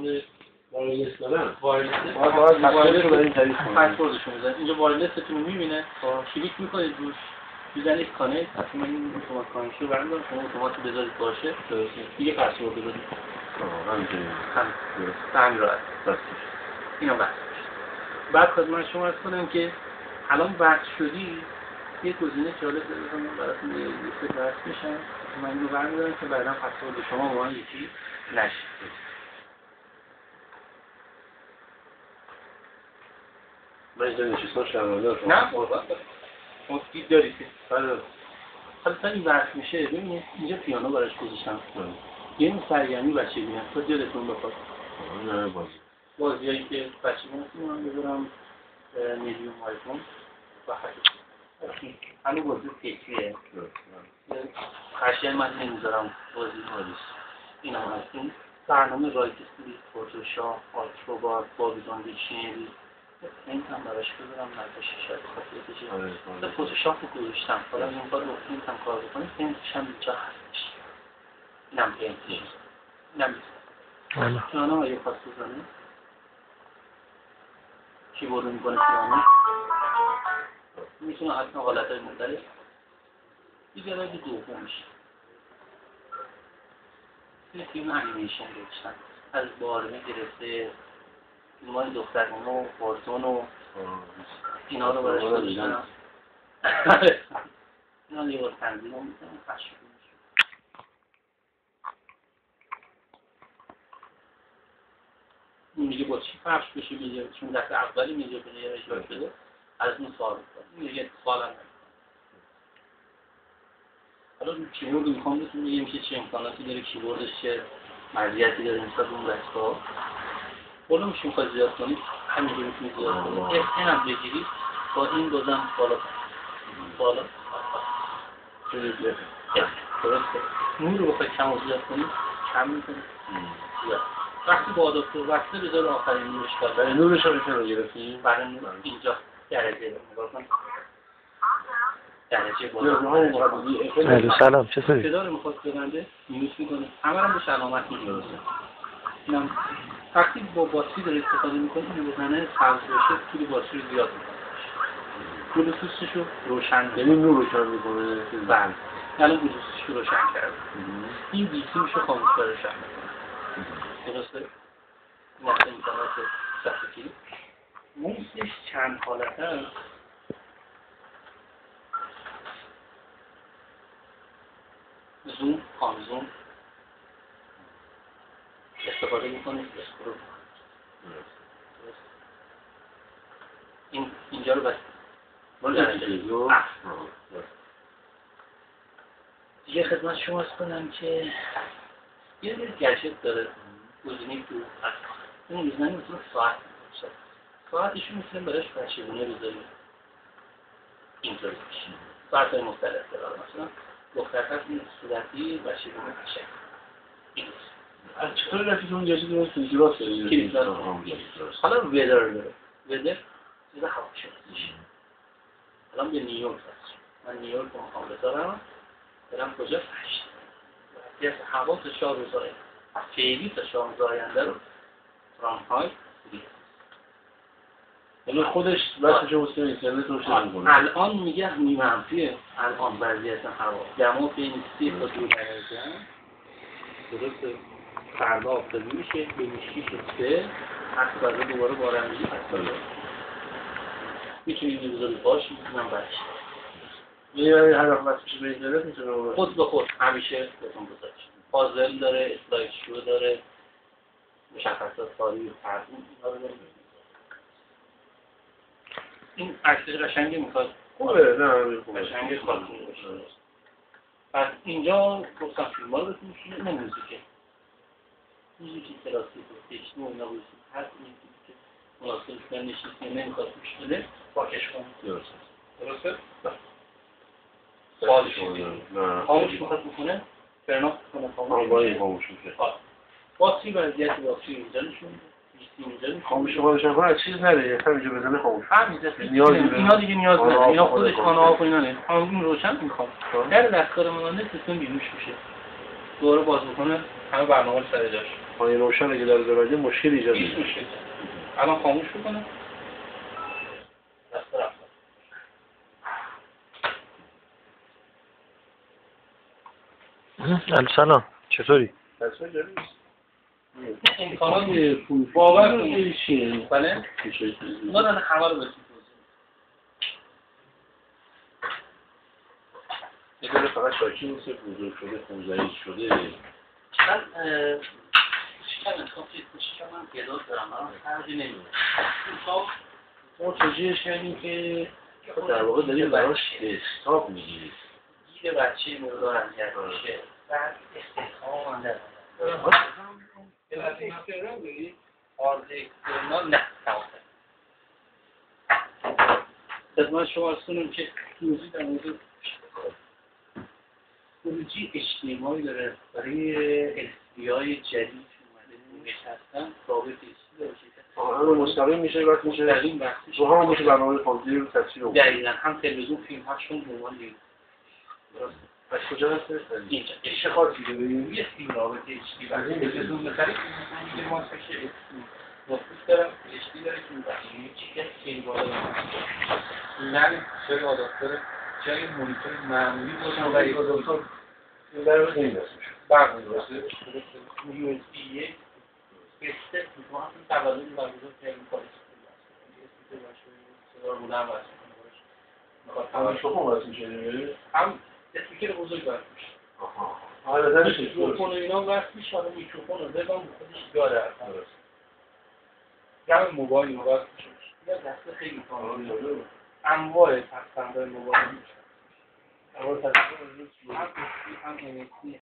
معمول وایرلس دارن. وایرلس رو بریم تعریف کنیم. پسوردشو میذارید. اینجا وایرلستون رو میبینه. کلیک میکنید روش. میزنید کانکت. اصلا این اتومات کانکت رو برمی‌دارم. شما اتومات رو بذارید باشه. دیگه پسورد رو بدید. همینجوری. همین راحت. اینو بس. بعد خدمت شما عرض کنم که الان بحث شدی یه گزینه جالب دارم براتون یه لیست بحث میشم. من اینو برمی‌دارم که بعداً پسورد شما با من یکی نشه. من اینجا نشستم شرمنده شما. نه قربان دید دارید که حالا تا این بحث میشه ببینید اینجا پیانو براش گذاشتم. یه این سرگرمی بچه بیان تا دلتون بخواد. نه بازیایی که بچه بیان من بذارم میلیون آیفون و حتی همین بازی فکریه. خشن من نمیذارم بازی مالیش. این هم هستیم برنامه رایت استریت، فوتوشاپ، آلتروبار، بابیلون دیکشنری این هم براش بذارم نقاشی شاید خاطرتشه. فوتوشاپ رو گذاشتم. حالا این کار رو پرینت هم کار بکنیم. پرینتش هم اینجا هستش. اینم پرینتش. اینم پیانو اگه خواست بزنه کیبورد رو میکنه پیانو میتونه حتما حالتهای مختلف دیگه راجع دومش یه فیلم انیمیشن گذاشتن از بارمه گرفته فیلم‌های دخترانه و کارتون و اینا رو براش گذاشتن. اینا یه بار تنظیم هم میکنم پخش کنم. این میگه با چی پخش بشه میگه چون دفعه اولی میگه به یه اجرا شده از اون سوال میکنه میگه سوال هم نمیکنه. حالا کیبورد میخوام بهتون میگم که چه امکاناتی داره کیبوردش چه مزیتی داره نسبت به اون دستگاه. ولومش میخواد زیاد کنید همینجوری میتونید زیاد کنید. این هم بگیرید با این بازم بالا درسته. نور رو بخواید کم و زیاد کنید کم میکنید زیاد. وقتی با آداپتور وصله بذار آخرین نورش کار. برای نورش هم میتونه رو گرفتیم. برای نور اینجا درجه رو نگاه کن. درجه بالا. سلام چطوری؟ صدا رو میخواد ببنده میوت میکنه. همه رو بهش علامت میذاره. اینم وقتی با باتری داره استفاده میکنه اینو بزنه سبز بشه طول باتری رو زیاد میکنه. بلوتوثش رو روشن یعنی نور رو کم میکنه. بله. الان بلوتوثش رو روشن کرده. این دیسیمش رو خاموش روشن میکنه. درسته؟ این اصلا امکانات صفحه موسش چند حالت هست. زوم، زوم استفاده میکنید اسکرول اینجا رو بس دیگه خدمت شما ارز کنم که یه گجت داره گزینه تو این میزنی میتونه ساعتشون میتونیم براش بچگونه بذاریم اینطوری بشه ساعت های مختلف داره مثلا دختر هست این صورتی بچگونه قشنگ این از چطور رفتی که اون گشت داره کلیکراس داره؟ حالا ویدر داره ویدر چیز هوا شمسیش الان به نیویورک هست من نیویورک رو میخوام بذارم برم کجا فشت از هوا تا 4 روز آینده فعلی تا 4 روز آینده رو فرانک‌های یعنی خودش بسش رو بسید اینترنت رو شده میکنه الان میگه منفیه الان وضعیت هوا دما بین 30 تا 2 درجه درسته فردا آفتابی میشه بین 6 و 3 هست فردا دوباره بارندگی هست میتونید بذارید باش میتونم برش یعنی هر وقت بسش به اینترنت میتونه خود به خود همیشه بهتون بذارید پازل داره اسلاید شو داره مشخصات کاری فرقی اینا رو داره این عکس قشنگی میخواد خوبه نه خوبه قشنگی خاطری باشه پس اینجا گفتم فیلم‌ها رو بهتون میشه نه موزیکی کلاسیک و تکنو اینا بایسید هر موزیکی که مناسب شدن نشیستی نمیخواد گوش بده پاکش کن درسته؟ خاموش میخواد بکنه فرناخت کنه خاموش میشه باطری وضعیت باطری اینجا نشون خاموش خودش هم کنه چیز نده همینجا بزنه خاموش اینا دیگه نیاز نداره اینا خودش آن آف و اینا نه همون روشن میخوام در دستگاه ماننده سیستم بیروش میشه دوباره باز بکنه همه برنامه سر جاش خانه روشن اگه در ببرده مشکل ایجاد هیچ میشه. مشکل الان خاموش بکنم رفت. سلام چطوری؟ تصویر جالب نیست. امکانات باور باور کنید چیه؟ بله اونا رو همه رو بسید یه داره فقط شاکی نیست بزرگ شده خونزنی شده. من شکم انتخاب شکم من پیداست دارم من فرقی نمیده ما توجیهش کردیم که در واقع داریم براش دسکتاپ میگیرید. گیر بچه مقدار اذیت میشه بعد استحکام هم نداره اکسترنال داری؟ آرز اکسترنال نه تمام خدمت شما ارز کنم که توضیح در مورد خروجی اجتماعی داره برای SBI جدید اومده نشستن ثابت ایستی داره آره مستقیم میشه وقت میشه مستقیم بحثش رو هم میشه برنامه فاضی رو تصویر رو دقیقا هم تلویزیون فیلم هاشون به عنوان دید از کجا هست؟ اینجا چه خاصی داریم؟ یه فیلم رابطه ایچتی برای تلویزیون بخرید میگه ما سکشه مفروض دارم ایچتی داره که میبریم یه فیلم بالا دارم من جای آداپتر جای مونیتور معمولی باشم و یک آداپتر این در واقع این دست میشه برق میرسه USB یک بسته میتونم این تولد برگزار کردیم کاری صدا بودم واسه میکروفون واسه میشه هم اسپیکر بزرگ واسه میشه آها آره درش میکروفون و اینا واسه میشه حالا میکروفون رو بگم خودش داره جمع موبایل واسه میشه یا دسته خیلی کامل انواع پسنده موبایل میشه انواع پسنده هم NFC هم NFC